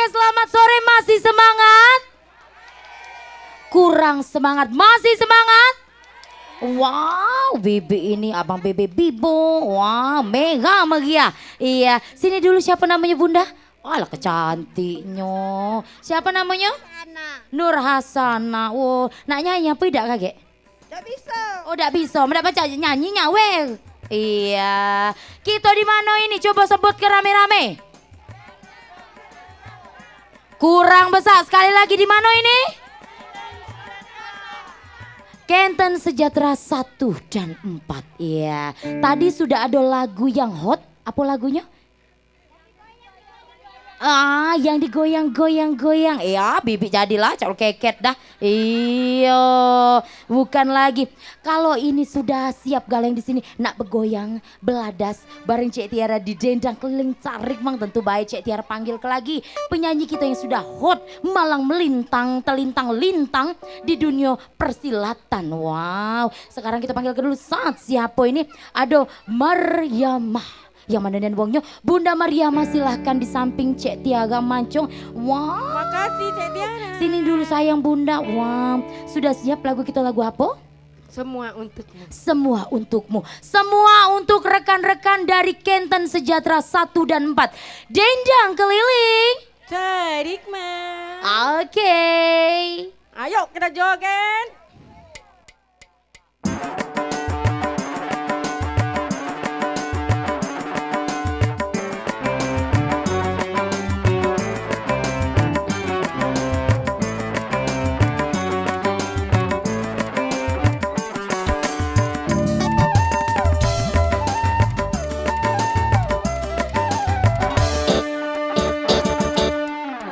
selamat sore, masih semangat? Kurang semangat, masih semangat? Wow, Bibi ini abang Bebe Bibo. Wow, mega magia. Iya, sini dulu siapa namanya Bunda? Alah kecantiknya. Siapa namanya? Ana. Nur Hasana. Oh, nak nyanyi apa tidak kakek? Tidak bisa. Oh, tidak bisa. Mendapat nyanyinya, weh. Iya. Kita di mana ini? Coba sebut ke rame-rame. Kurang besar. Sekali lagi di mana ini? Kenten Sejahtera 1 dan 4. Iya. Tadi sudah ada lagu yang hot. Apa lagunya? Yang digoyang-goyang-goyang. Iya, Bibi jadilah calon keket dah. Iya, bukan lagi. Kalau ini sudah siap galeng di sini, nak begoyang, beladas, bareng Cek Tiara di dendang keliling carik mang tentu baik Cek Tiara panggil ke lagi penyanyi kita yang sudah hot, malang melintang, telintang-lintang di dunia persilatan. Wow, sekarang kita panggil ke dulu saat siapa ini? Ada Mariamah. Yang mana dan wongnya Bunda Mariamah, silahkan di samping Cek Tiara Mancong. Wow. Makasih Cek Tiara. Sini dulu sayang Bunda. Wow. Sudah siap lagu kita lagu apa? Semua untukmu. Semua untukmu. Semua untuk rekan-rekan dari Kenten Sejahtera 1 dan 4. Dendang keliling. Carik ma. Oke. Ayo kita joget.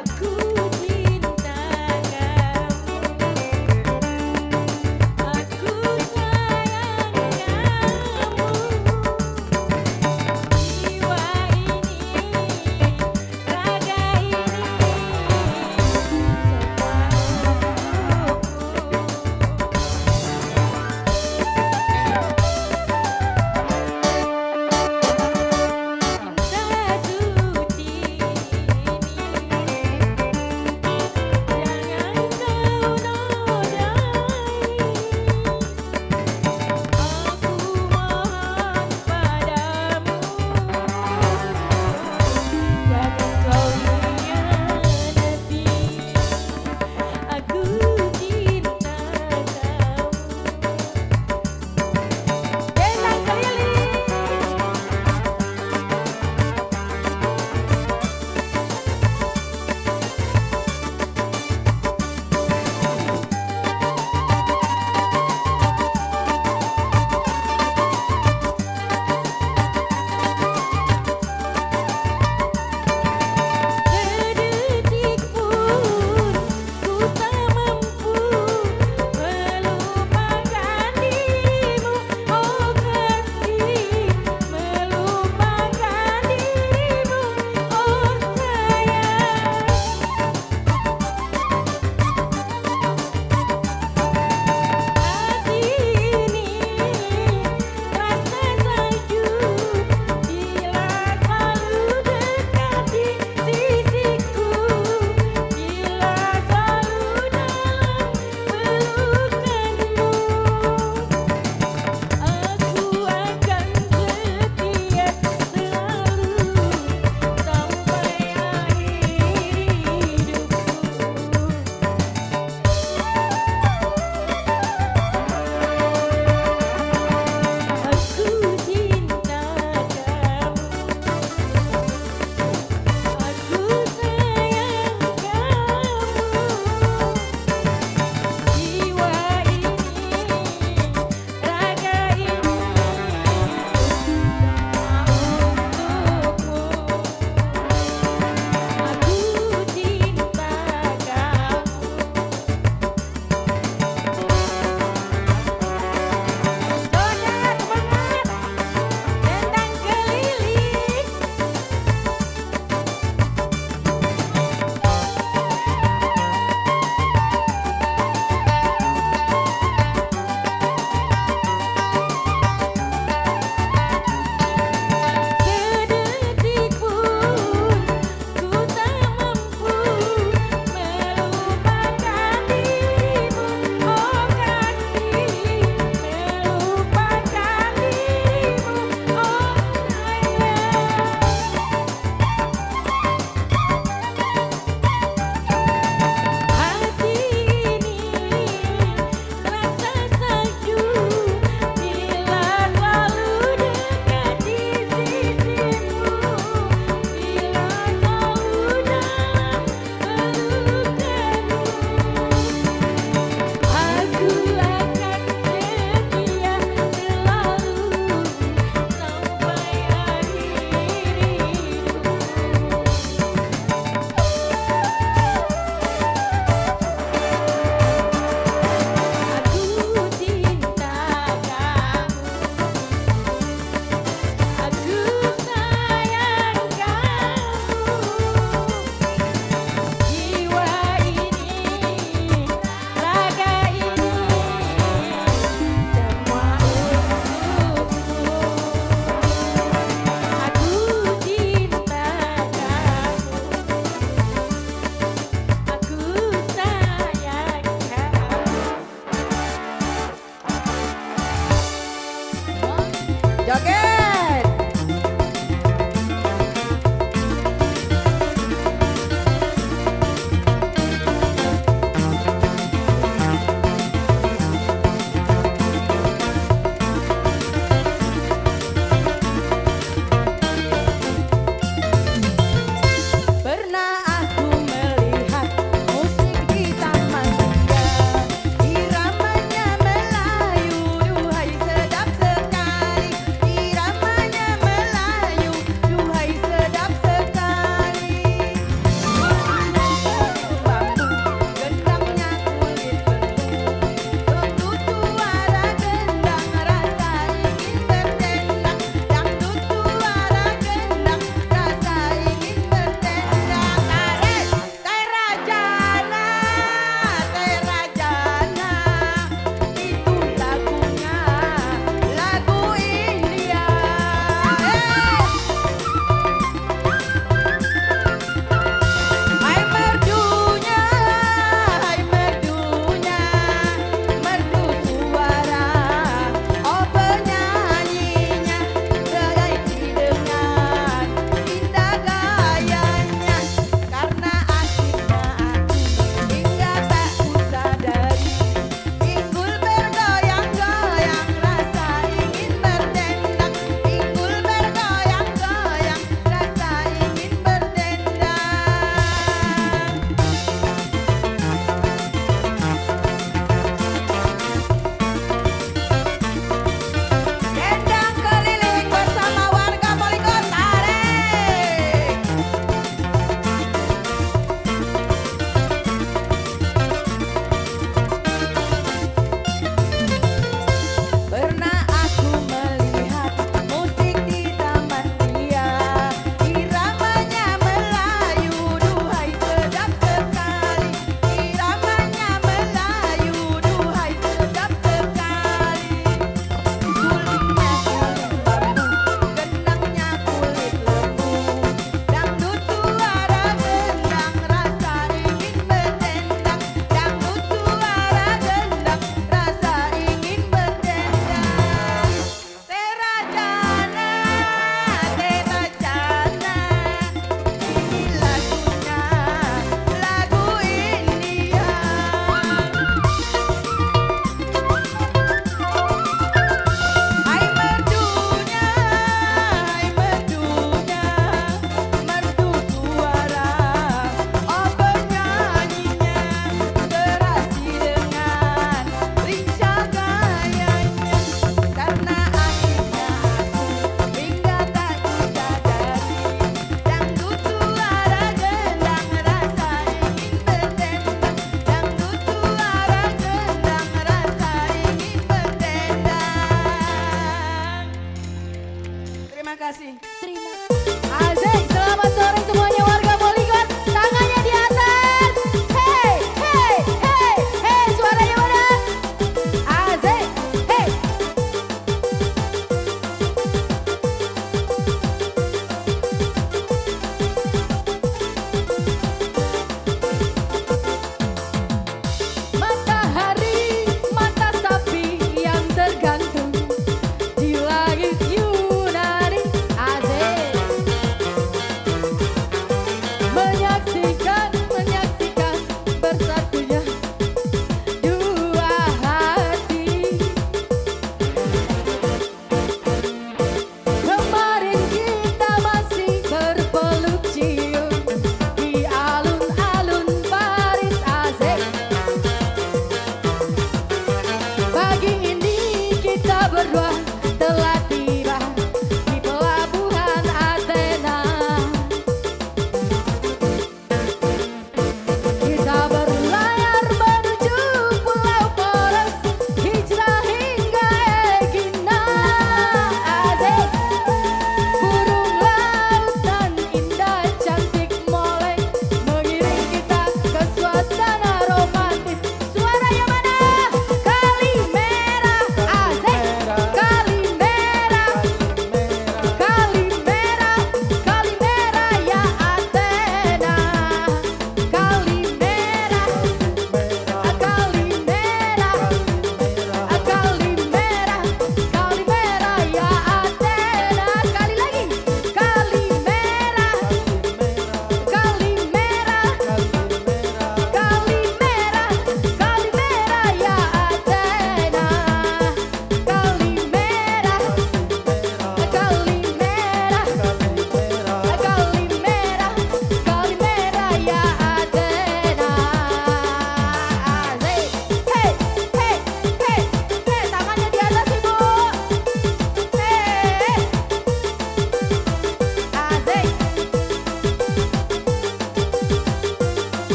Aku cinta kamu.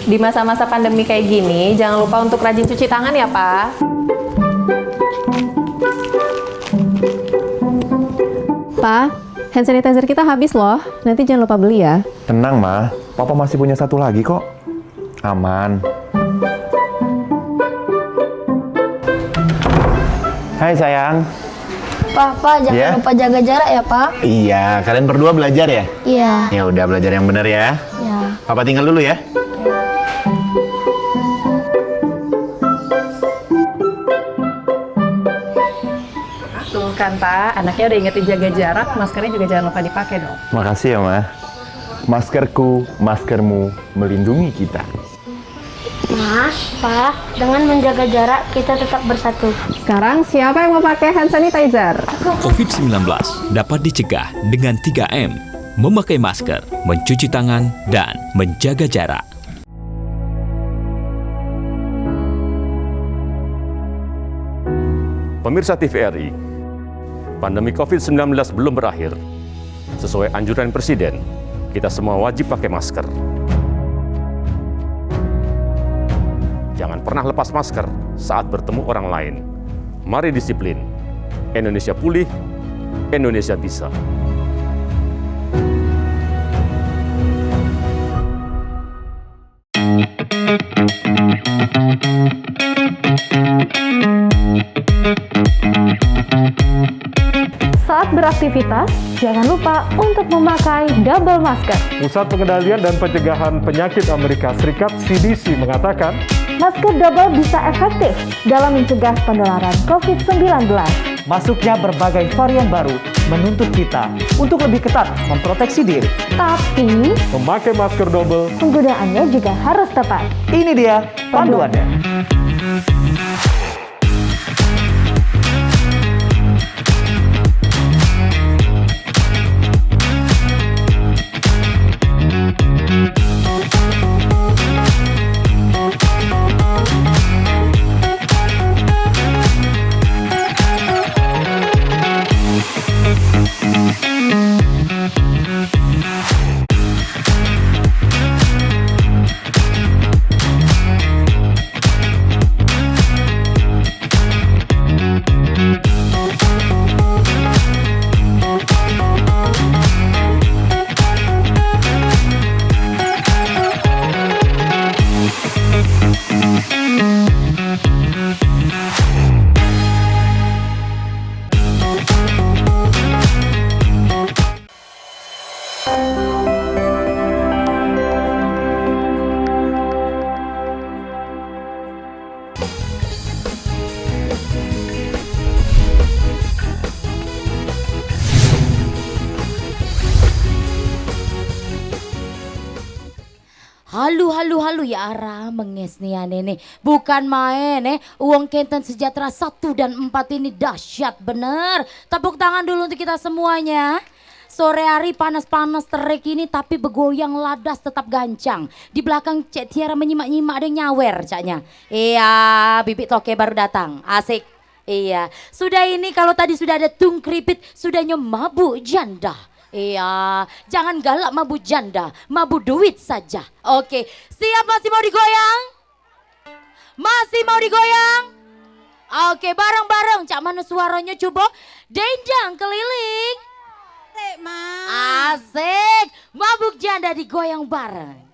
Di masa-masa pandemi kayak gini, jangan lupa untuk rajin cuci tangan ya, Pak. Pak, hand sanitizer kita habis loh. Nanti jangan lupa beli ya. Tenang, Ma. Papa masih punya satu lagi kok. Aman. Hai, sayang. Pak, jangan Ya? lupa jaga jarak ya, Pak. Iya, kalian berdua belajar ya? Iya. Ya udah, belajar yang benar ya. Ya. Papa tinggal dulu ya. Tuh kan, Pak. Anaknya udah ingetin jaga jarak, maskernya juga jangan lupa dipakai dong. Makasih ya, Ma. Maskerku, maskermu melindungi kita. Mas, Pak, dengan menjaga jarak kita tetap bersatu. Sekarang siapa yang mau pakai hand sanitizer? COVID-19 dapat dicegah dengan 3M, memakai masker, mencuci tangan, dan menjaga jarak. Pemirsa TVRI, pandemi COVID-19 belum berakhir. Sesuai anjuran Presiden, kita semua wajib pakai masker. Jangan pernah lepas masker saat bertemu orang lain. Mari disiplin. Indonesia pulih, Indonesia bisa. Saat beraktivitas, jangan lupa untuk memakai double masker. Pusat Pengendalian dan Pencegahan Penyakit Amerika Serikat (CDC) mengatakan, Masker double bisa efektif dalam mencegah penularan COVID-19. Masuknya berbagai varian baru menuntut kita untuk lebih ketat memproteksi diri. Tapi, memakai masker double penggunaannya juga harus tepat. Ini dia panduannya. Halu ya Ara menges nih nene. Bukan main uang Kenten Sejahtera 1 dan 4 ini dahsyat bener. Tepuk tangan dulu untuk kita semuanya. Sore hari panas-panas terik ini tapi begoyang ladas tetap gancang. Di belakang Cek Tiara menyimak-nyimak ada nyawer caknya. Iya, bibit toke baru datang. Asik. Iya, sudah ini kalau tadi sudah ada tung kripit, sudahnya mabuk janda. Iya, jangan galak mabuk janda, mabuk duit saja. Oke, siap masih mau digoyang? Masih mau digoyang? Oke, bareng-bareng. Cak mana suaranya coba? Dendang keliling. Asik, mabuk janda digoyang bareng.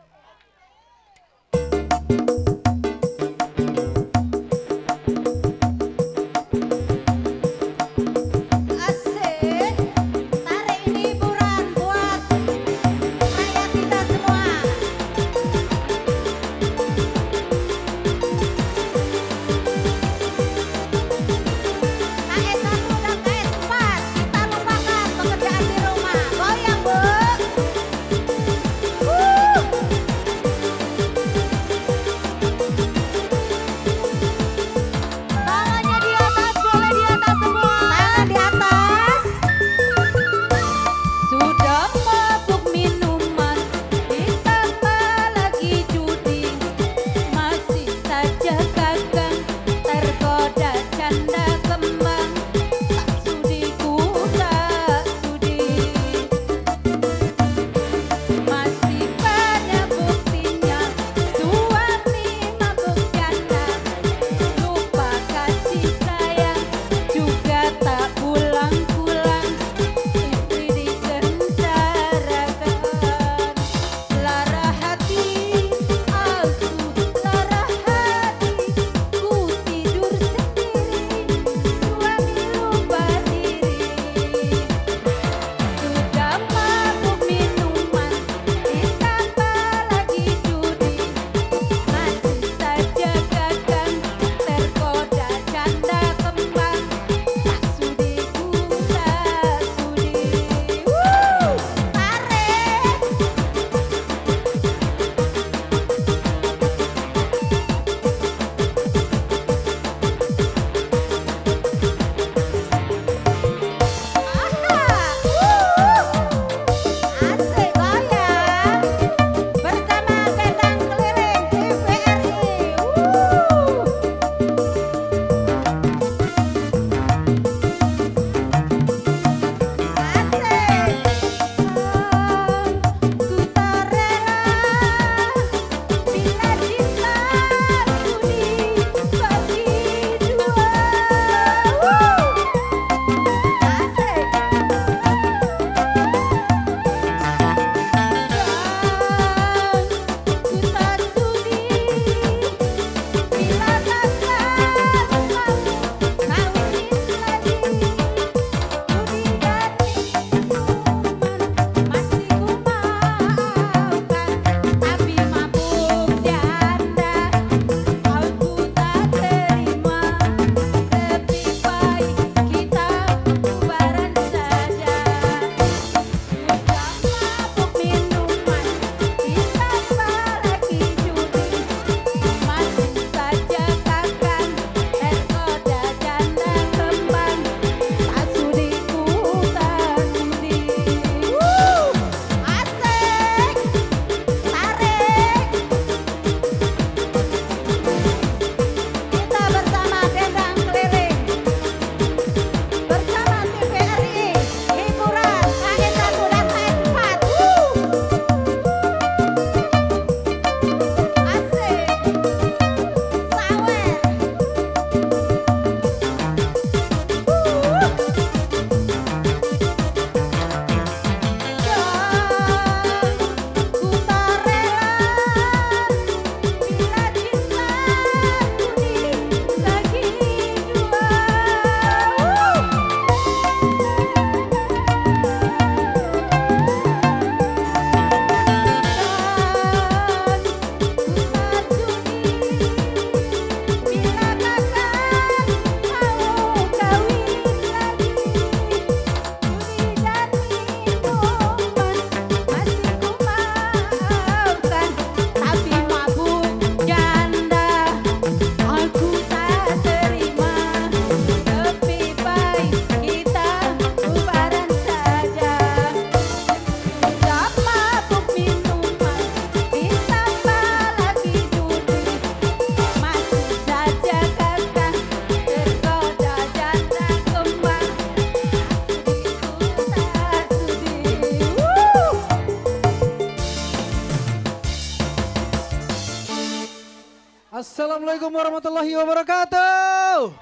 Assalamualaikum warahmatullahi wabarakatuh.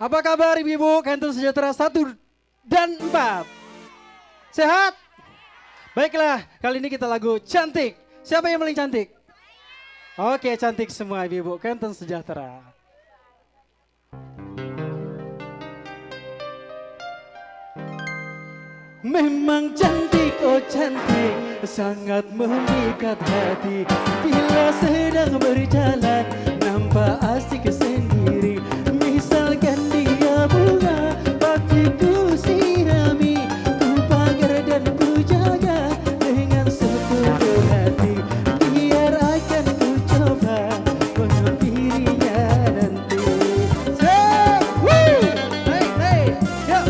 Apa kabar ibu-ibu? Kantor Sejahtera 1 dan 4. Sehat? Baiklah, kali ini kita lagu Cantik. Siapa yang paling cantik? Oke, cantik semua ibu-ibu. Kantor Sejahtera. Memang cantik, oh cantik, sangat memikat hati. Bila sedang berjalan, nampak asik sendiri. Misalkan dia bunga, pasti ku sirami, ku pagar dan ku jaga dengan sepenuh hati. Biar akan ku coba menghampirinya nanti. Say, woo! Hey, hey, yo!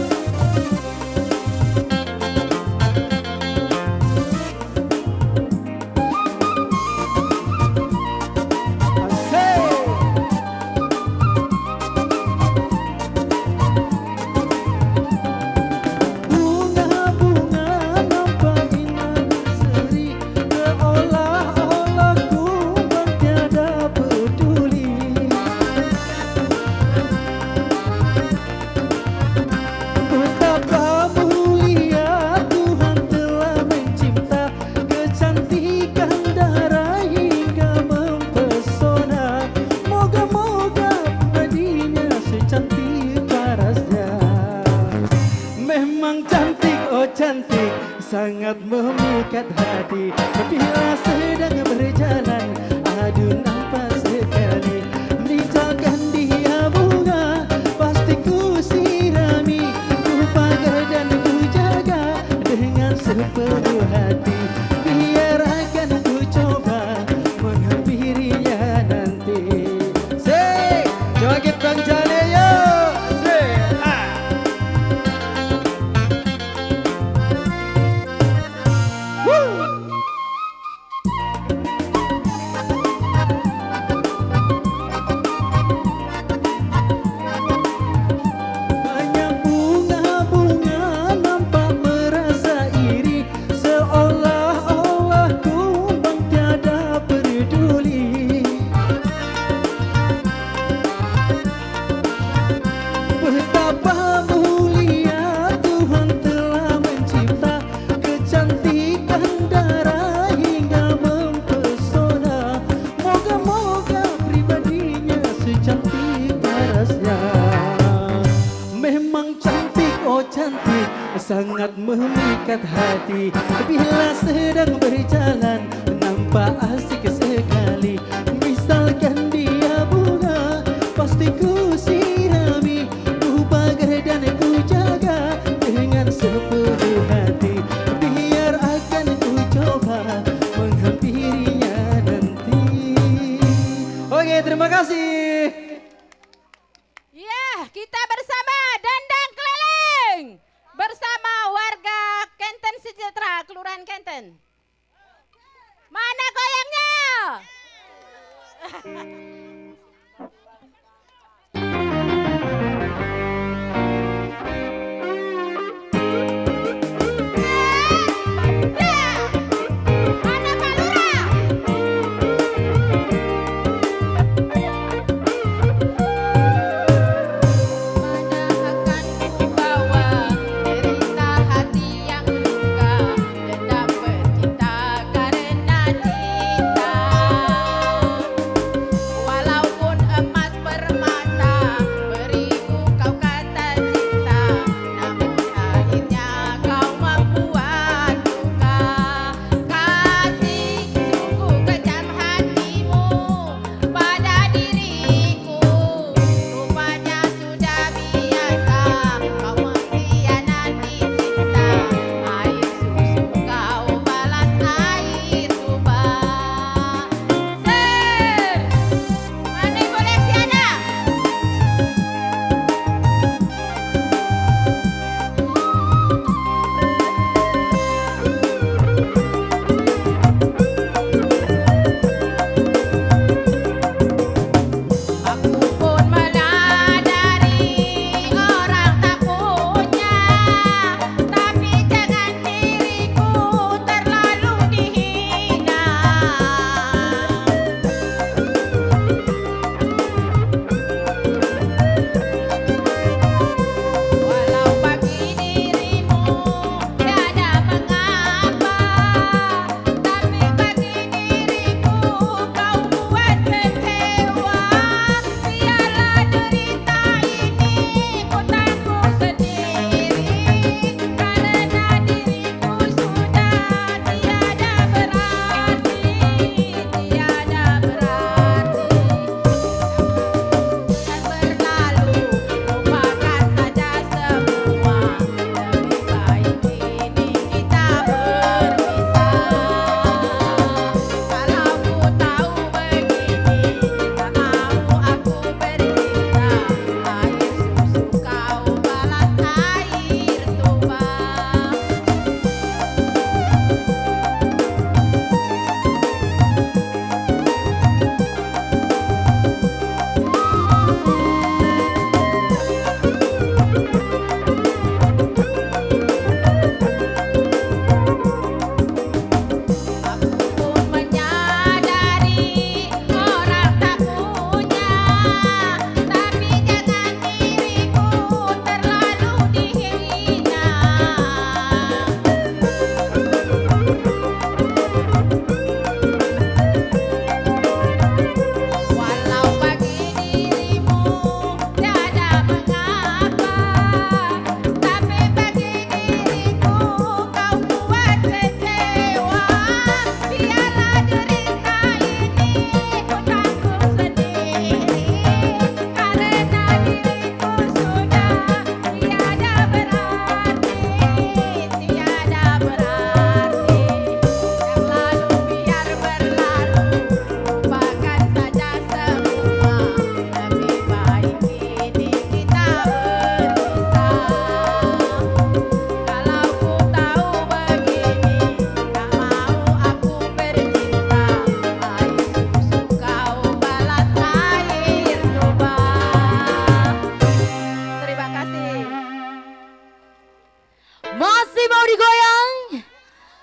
Cantik, sangat memikat hati. Bila sedang berjalan, aduh nampak sekali. Misalkan dia bunga, pasti ku sirami, ku pagar dan ku jaga dengan sepenuh hati. Biar akan ku coba menghampirinya nanti. Say, joget kencana yo. Say, ah. Sangat memikat hati. Bila sedang berjalan, nampak asik sekali. Misalkan dia bunga, pasti ku sirami, ku pagar dan ku jaga dengan sepenuh hati. Biar akan ku coba menghampirinya nanti. Oke, terima kasih. Ya, kita bersama Dandang Keliling. Bersama warga Kenten Sejahtera, Kelurahan Kenten. Mana goyangnya? Mana Pak Lurah?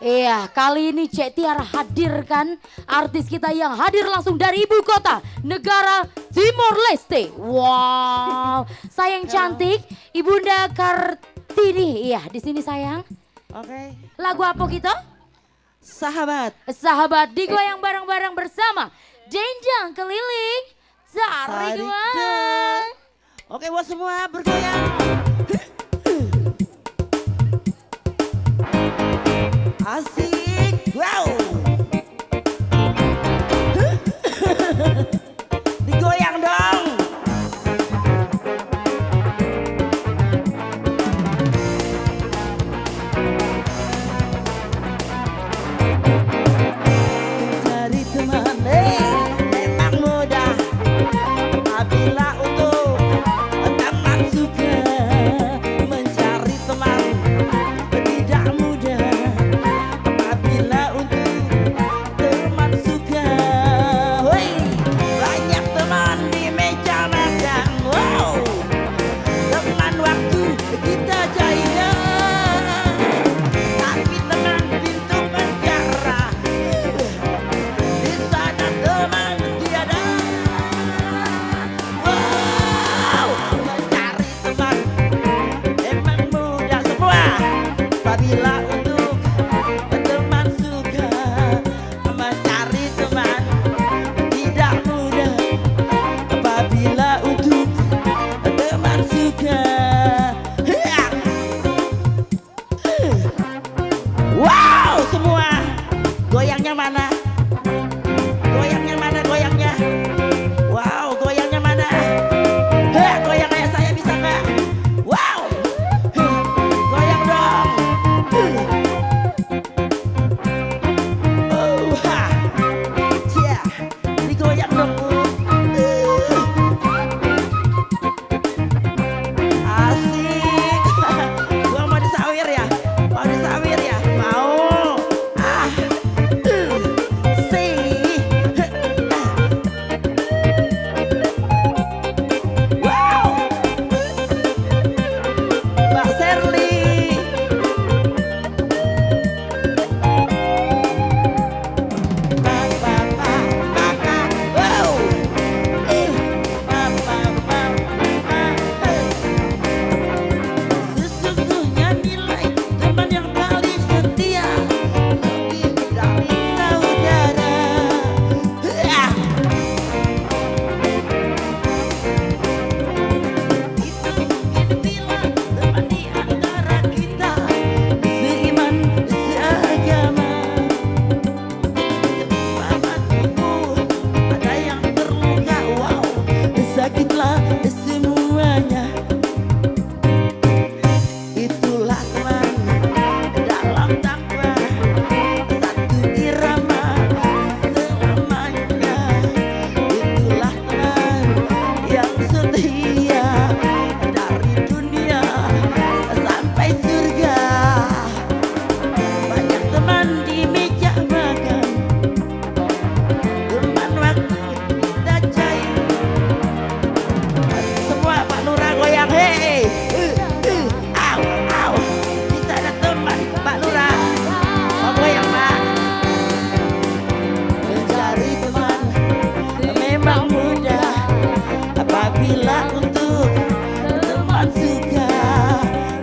Iya, kali ini Cek Tiar hadirkan artis kita yang hadir langsung dari ibu kota negara Timor Leste. Wow, sayang cantik, Ibunda Kartini. Iya, di sini sayang. Oke. Lagu apa kita? Sahabat. Sahabat digoyang bareng-bareng bersama Jenjang Keliling. Tarik Wang. Oke, buat semua bergoyang. Asik, wow. Digoyang dong. Mencari teman, memang mudah. Apabila untuk teman suka, mencari teman tidak mudah. Apabila untuk teman suka, woi, banyak teman di meja makan. Wow, teman waktu kita jaya, tapi teman pintu penjara. Di sana teman tiada. Wow, mencari teman memang mudah semua. Apabila untuk teman suka, mencari teman tidak mudah. Apabila untuk teman suka. Wow, semua goyangnya mana? Goyangnya mana? Goyangnya? Wow, goyangnya mana? Goyangnya saya bisa nggak? Wow, goyang dong. Oh, ha, cia, digoyang dong. Asik. Gua mau disawir ya? Mau disawir ya? Mau. Ah, sih. Wow, Mbak Serly. Wow. Sesungguhnya nilai teman yang paling setia lebih dari saudara. Itu mungkin bila teman di antara kita seiman seagama. Bapak ibu ada yang terluka, wow, sakitlah semuanya. Itulah teman dalam takwa, satu irama selamanya. Itulah teman yang setia dari dunia sampai surga. Banyak teman di meja makan, teman waktu kita cair. Semua Pak Lurah goyang, hei. Au, au. Bisa ada teman Pak Lurah. Mau goyang Pak. Mencari teman memang mudah. Apabila untuk teman suka,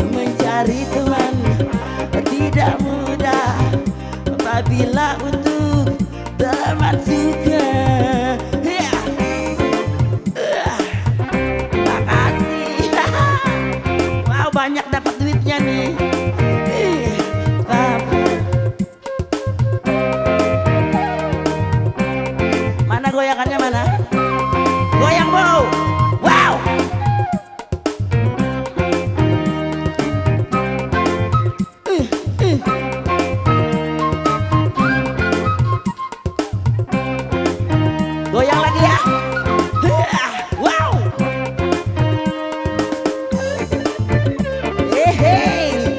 mencari teman tidak mudah. Apabila untuk teman suka. Makasih. Wow, banyak dapat duitnya nih. Mana goyangannya mana? Goyang wow. Wow. Goyang lagi ya. Wow. Hey.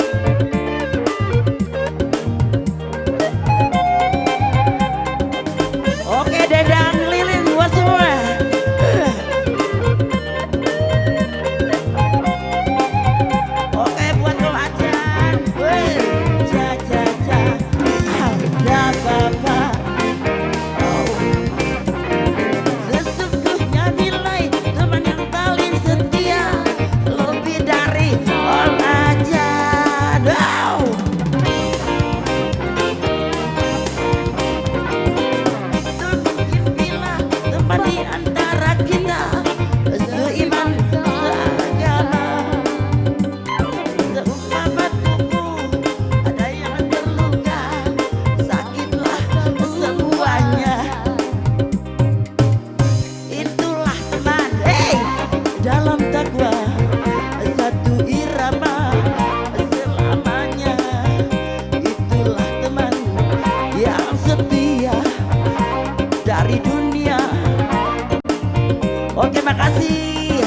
Oke, makasih.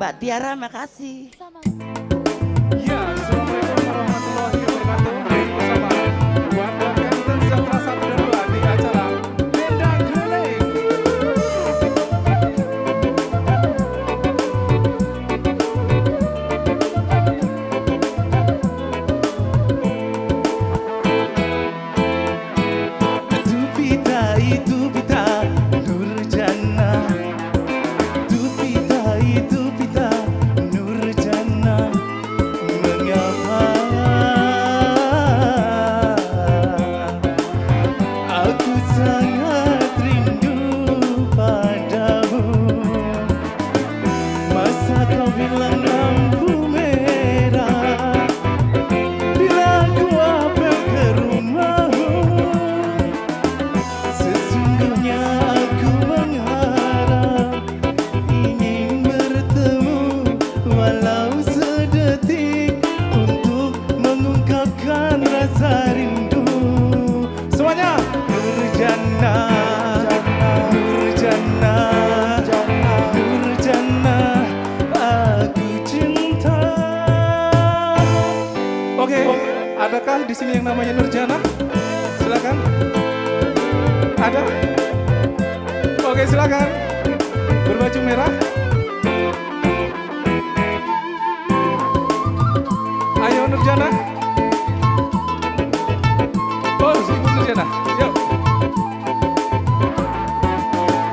Mbak Tiara, makasih. Ya, Assalamualaikum warahmatullahi wabarakatuh. Bersama warga Kenten Sejahtera 1 dan 2 di acara Dendang Keliling. Itu pita Nurjana, itu pita Nurjana, mengapa aku sangat rindu padamu. Masa kau bilang lampu merah, bila aku apel ke rumahmu. Sesungguhnya aku mengharap ingin bertemu walau sedetik untuk mengungkapkan rasa rindu. Semuanya Nurjana, Nurjana, Nurjana, aku cinta. Oke, adakah di sini yang namanya Nurjana? Silakan. Ada? Oke, silakan. Berbaju merah. Ayo Nurjana. Oh, Ibu Nurjana. Yuk.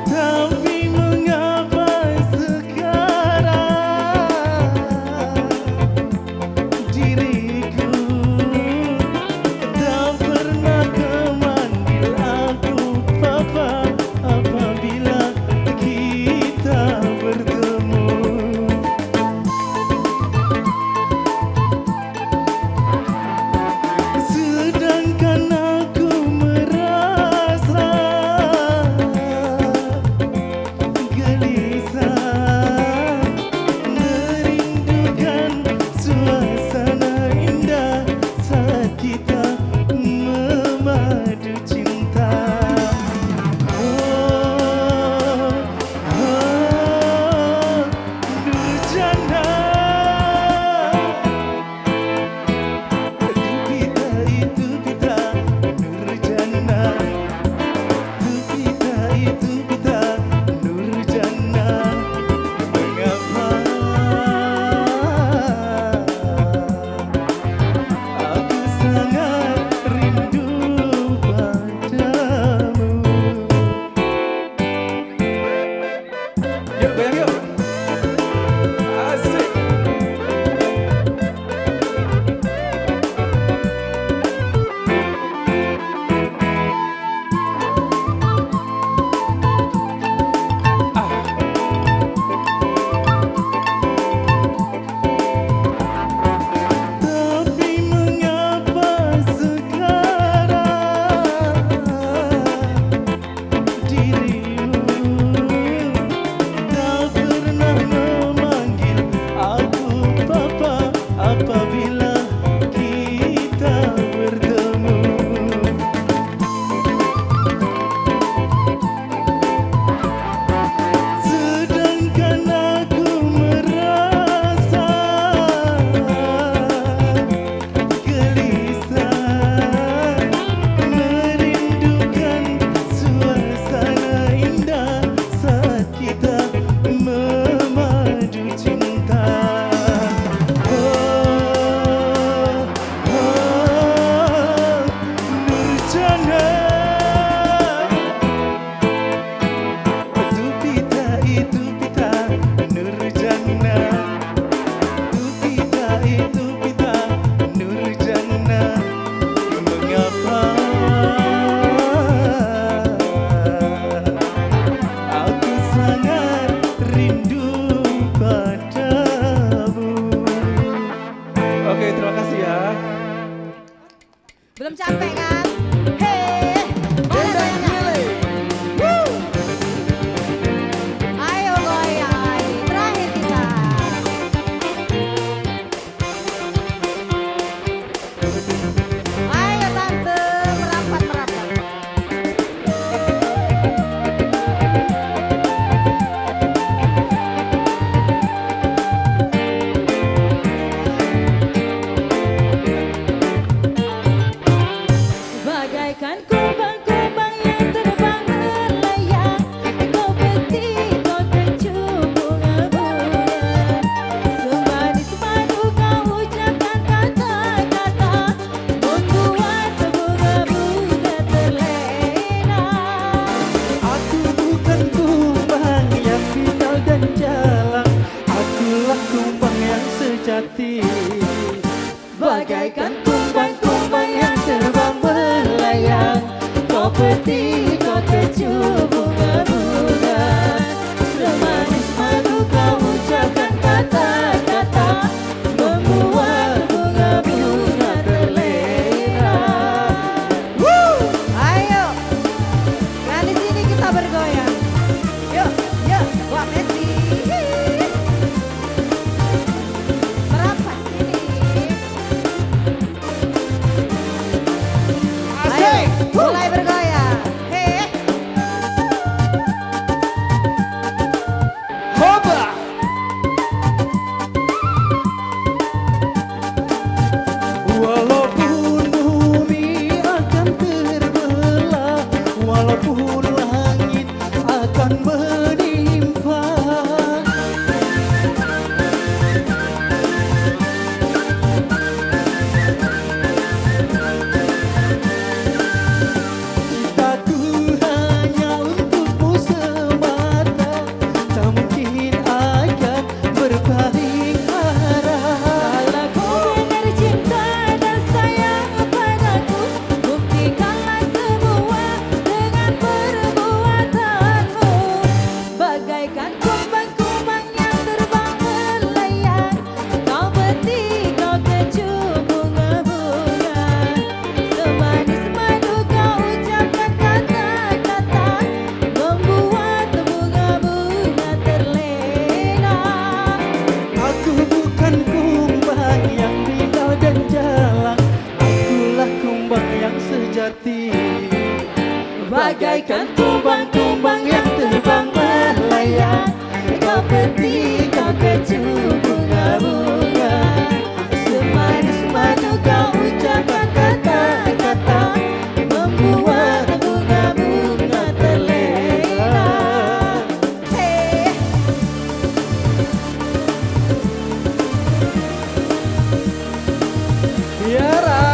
Tapi mengapa sekarang diriku tak pernah memanggil aku papa apabila kita bertemu? sejati, bagaikan kumbang-kumbang yang terbang melayang. Kau peti, kau keju bunga-bunga, semanis madu kau ucapkan kata-kata, membuat bunga-bunga terlena. Ayo, nah di sini kita bergoyang. Yuk, yuk, Wak Messi. Merapat sini. Ayo, mulai bergoyang. Hei. Hoba! Walaupun bumi akan terbelah, walaupun langit akan menimpa, cintaku hanya untukmu semata, tak mungkin akan berpaling arah. Kalau kau benar cinta dan sayang padaku, buktikanlah semua dengan perbuatanmu. Bagaikan kumbang-kumbang yang terbang melayang, kau peti, kau keju bunga-bunga, semanis madu kau ucapkan kata-kata, membuat bunga-bunga terlena. Aku bukan kumbang yang pindah dan jalan, akulah kumbang yang sejati, bagaikan kumbang-kumbang yang terbang melayang. Kau peti, kau keju bunga-bunga, semanis madu kau ucapkan kata-kata, membuat bunga-bunga terlena. Hei. Tiara,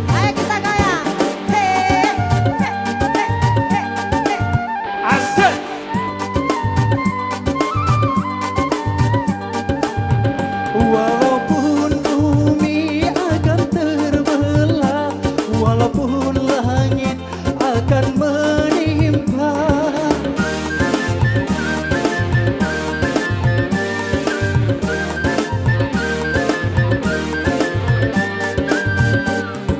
Ayo kita goyang. Hei. asik. Walaupun bumi akan terbelah, walaupun langit akan menimpa,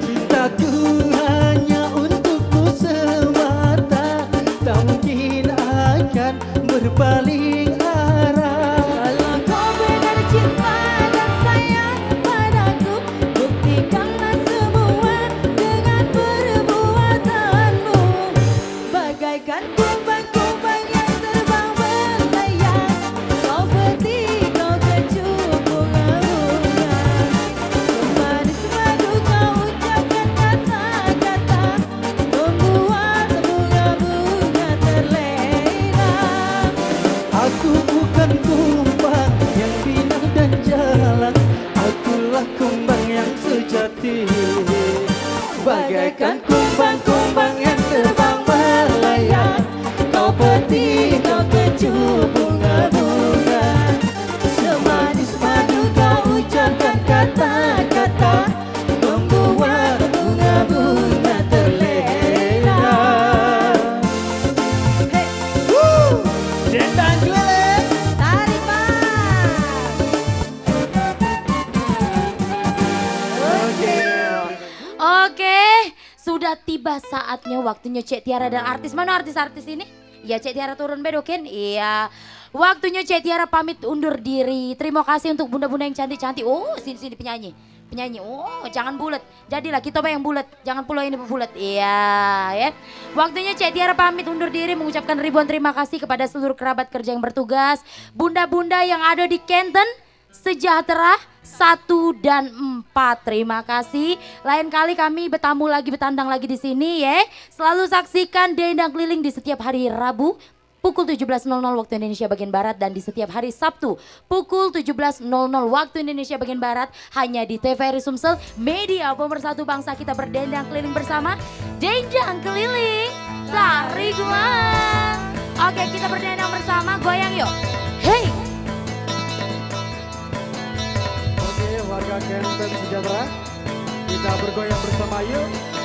cintaku hanya untukmu semata, tak mungkin akan berpaling arah. Kalau kau benar cinta dan sayang padaku, buktikanlah semua dengan perbuatanmu. Bagaikan kumbang-kumbang yang terbang melayang, kau peti, kau keju bunga-bunga, semanis madu kau ucapkan kata-kata, membuat bunga-bunga terlena. Aku bukan kumbang yang pindah dan jalan, akulah kumbang yang sejati, bagaikan kumbang-kumbang yang terbang melayang. Kau peti, kau keju bunga-bunga, semanis madu kau ucapkan kata-kata, membuat bunga-bunga terlena. Dendang keliling. Tarik Bang. Oke, sudah tiba saatnya waktunya Cek Tiara dan artis. Mana artis-artis ini? Ya Cek Tiara turun bedokin. Iya. Waktunya Cek Tiara pamit undur diri. Terima kasih untuk bunda-bunda yang cantik-cantik. Oh, sini-sini penyanyi. Penyanyi. Oh, jangan bulat. Jadilah kita yang bulat. Jangan pulau ini bulat. Iya, ya. Waktunya Cek Tiara pamit undur diri mengucapkan ribuan terima kasih kepada seluruh kerabat kerja yang bertugas. Bunda-bunda yang ada di Kenten, Sejahtera 1 dan 4. Terima kasih. Lain kali kami bertamu lagi, bertandang lagi di sini ya. Selalu saksikan Dendang Keliling di setiap hari Rabu pukul 17.00 waktu Indonesia bagian Barat dan di setiap hari Sabtu pukul 17.00 waktu Indonesia bagian Barat hanya di TVRI Sumsel, media pemersatu bangsa. Kita berdendang keliling bersama Dendang Keliling. Iguan. Oke, kita berdendang bersama, goyang yuk. Hey. Oke, warga Kenten Sejahtera, kita bergoyang bersama yuk.